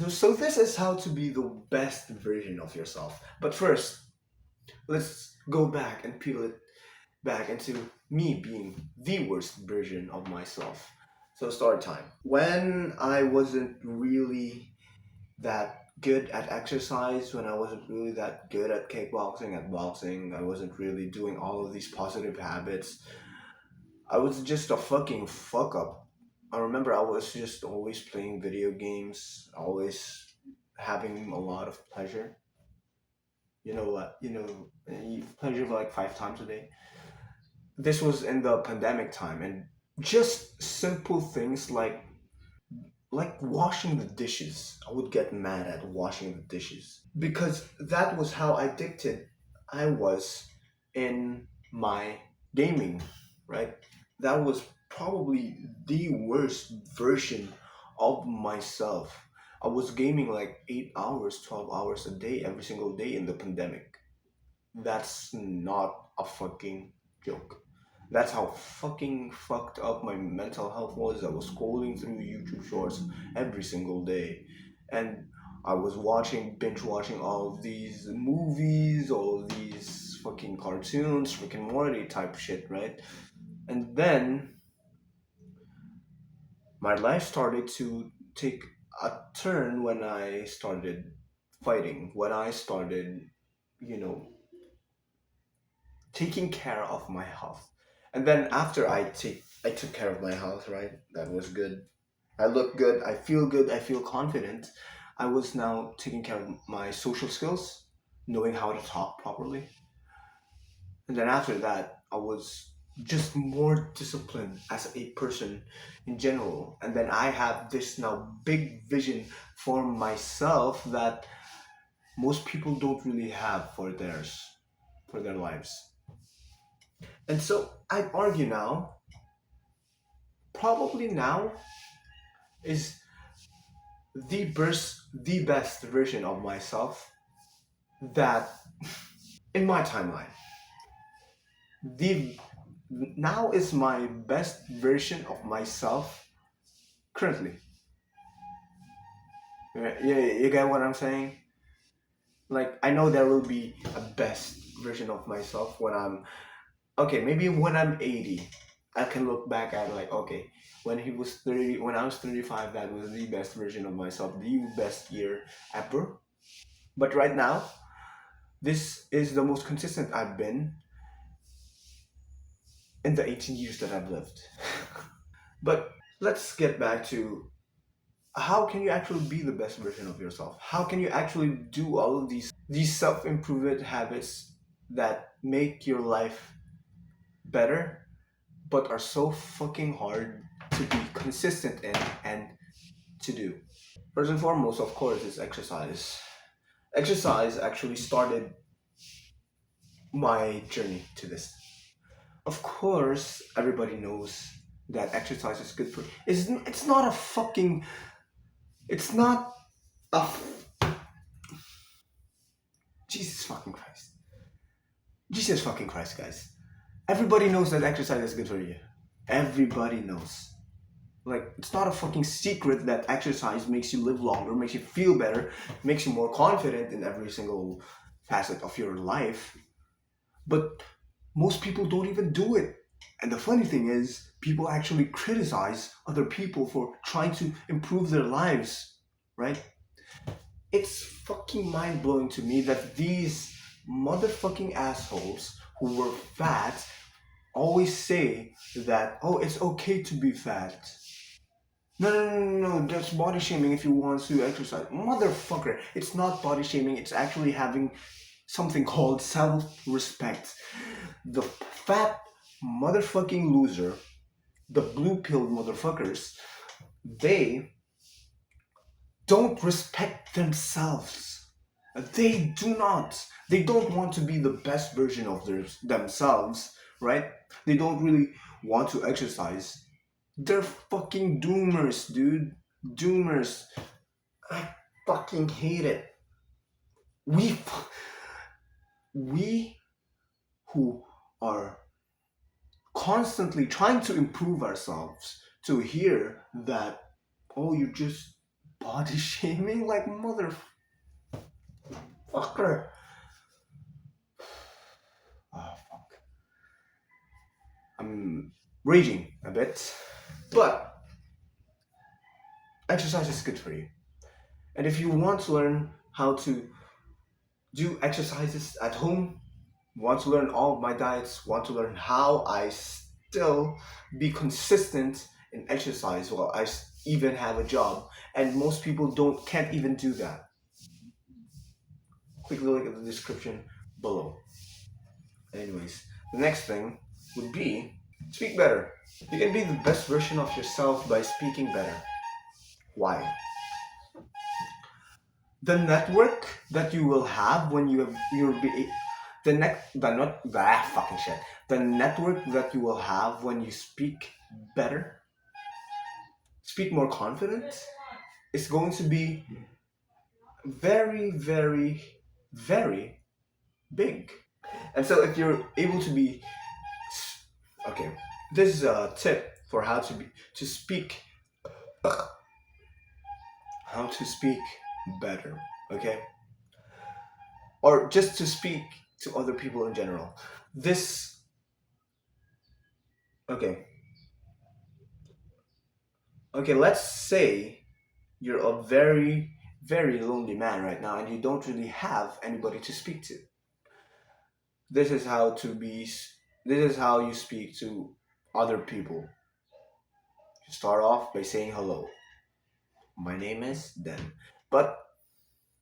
So this is how to be the best version of yourself. But first, let's go back and peel it back into me being the worst version of myself. So story time. When I wasn't really that good at exercise, when I wasn't really that good at kickboxing, at boxing, I wasn't really doing all of these positive habits. I was just a fucking fuck up. I remember I was just always playing video games, always having a lot of pleasure. You know what? Pleasure like 5 times a day. This was in the pandemic time, and just simple things like washing the dishes. I would get mad at washing the dishes because that was how addicted I was in my gaming, right? That was probably the worst version of myself. I was gaming like 8 hours, 12 hours a day every single day in the pandemic. That's not a fucking joke. That's how fucking fucked up my mental health was. I was scrolling through YouTube shorts every single day. And I was binge watching all of these movies, all of these fucking cartoons, Rick and Morty type shit, right? And then my life started to take a turn when I started fighting, when I started, you know, taking care of my health. And then after I took care of my health, right? That was good. I look good, I feel confident. I was now taking care of my social skills, knowing how to talk properly. And then after that, I was just more disciplined as a person in general. And then I have this now big vision for myself that most people don't really have for their lives. And so I argue now, probably now is the best version of myself that in my timeline. The Now is my best version of myself currently. You get what I'm saying? Like I know there will be a best version of myself when I'm okay, maybe when I'm 80, I can look back at like, okay, when I was 35, that was the best version of myself, the best year ever. But right now, this is the most consistent I've been in the 18 years that I've lived. But let's get back to how can you actually be the best version of yourself? How can you actually do all of these self-improvement habits that make your life better but are so fucking hard to be consistent in and to do. First and foremost, of course, is exercise. Exercise actually started my journey to this. Of course, everybody knows that exercise is good for. It's not a fucking. It's not a. Jesus fucking Christ. Jesus fucking Christ, guys. Everybody knows that exercise is good for you. Everybody knows. Like, it's not a fucking secret that exercise makes you live longer, makes you feel better, makes you more confident in every single facet of your life. But most people don't even do it. And the funny thing is, people actually criticize other people for trying to improve their lives, right? It's fucking mind blowing to me that these motherfucking assholes who were fat always say that, oh, it's okay to be fat. No, no, no, no, no, that's body shaming if you want to exercise. Motherfucker, it's not body shaming, it's actually having something called self respect. The fat motherfucking loser, the blue pilled motherfuckers, they don't respect themselves. They do not. They don't want to be the best version of themselves, right? They don't really want to exercise. They're fucking doomers, dude. Doomers. I fucking hate it. We, we who are constantly trying to improve ourselves to hear that, oh, you're just body shaming like motherfucker. Oh fuck. I'm raging a bit, but exercise is good for you. And if you want to learn how to do exercises at home, want to learn all of my diets, want to learn how I still be consistent in exercise while even have a job, and most people don't can't even do that. Quick look at the description below. Anyways, the next thing would be speak better. You can be the best version of yourself by speaking better. Why? The network that you will have when you'll be the not fucking shit. The network that you will have when you speak better, speak more confident, is going to be very, very, very big. And so if you're able to be okay, this is a tip for to speak how to speak better, okay? Or just to speak to other people in general. This okay. Okay, let's say you're a very, very lonely man right now and you don't really have anybody to speak to. This is how to be this is how you speak to other people. You start off by saying hello. My name is then. But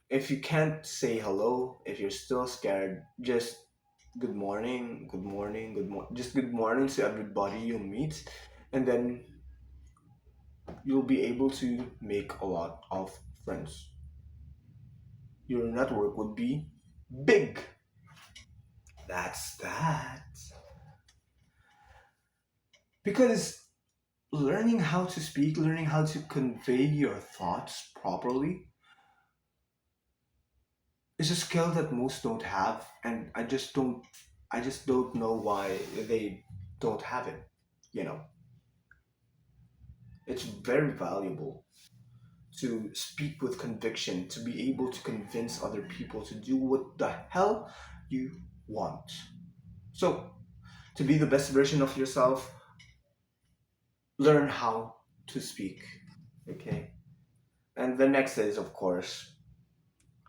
if you can't say hello, if you're still scared, just good morning, good morning, just good morning to everybody you meet, and then you'll be able to make a lot of friends. Your network would be big. That's that. Because learning how to speak, learning how to convey your thoughts properly is a skill that most don't have, and I just don't know why they don't have it. You know, it's very valuable to speak with conviction, to be able to convince other people to do what the hell you want. So, to be the best version of yourself, learn how to speak. Okay? And the next is, of course,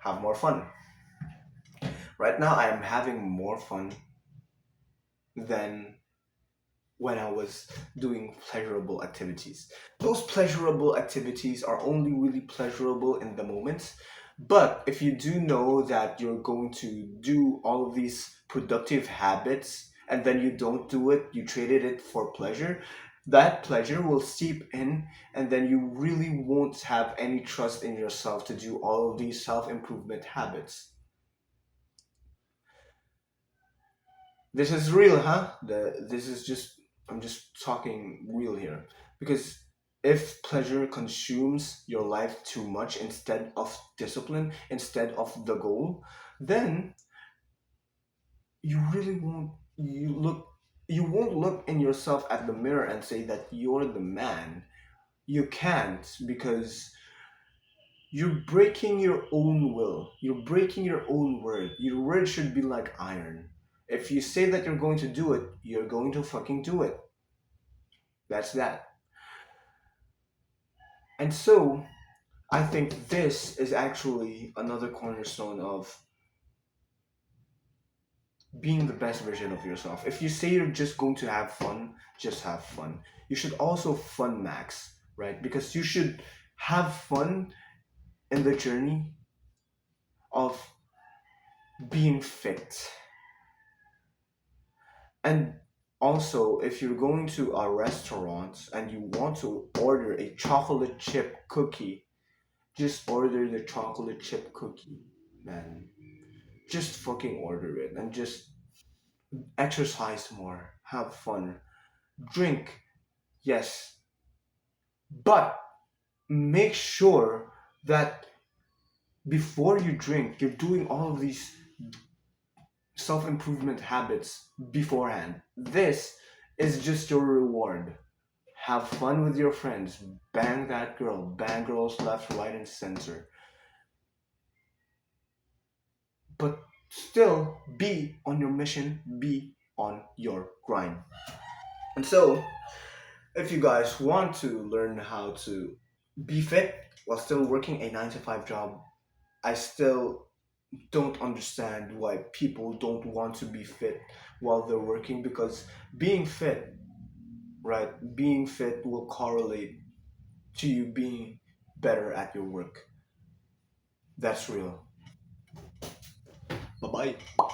have more fun. Right now, I am having more fun than when I was doing pleasurable activities. Those pleasurable activities are only really pleasurable in the moment. But if you do know that you're going to do all of these productive habits and then you don't do it, you traded it for pleasure, that pleasure will seep in and then you really won't have any trust in yourself to do all of these self improvement habits. This is real, huh? This is just, I'm just talking real here. Because if pleasure consumes your life too much instead of discipline, instead of the goal, then you really won't you won't look in yourself at the mirror and say that you're the man. You can't, because you're breaking your own will. You're breaking your own word. Your word should be like iron. If you say that you're going to do it, you're going to fucking do it. That's that. And so, I think this is actually another cornerstone of being the best version of yourself. If you say you're just going to have fun, just have fun. You should also fun max, right? Because you should have fun in the journey of being fit. And also, if you're going to a restaurant and you want to order a chocolate chip cookie, just order the chocolate chip cookie, man. Just fucking order it and just exercise more, have fun, drink, yes, but make sure that before you drink, you're doing all of these self improvement habits beforehand. This is just your reward. have fun with your friends, bang that girl, bang girls left, right, and center, but still be on your mission, be on your grind. And so, if you guys want to learn how to be fit while still working a 9 to 5 job, I still don't understand why people don't want to be fit while they're working, because being fit, right? Being fit will correlate to you being better at your work. That's real. Bye bye.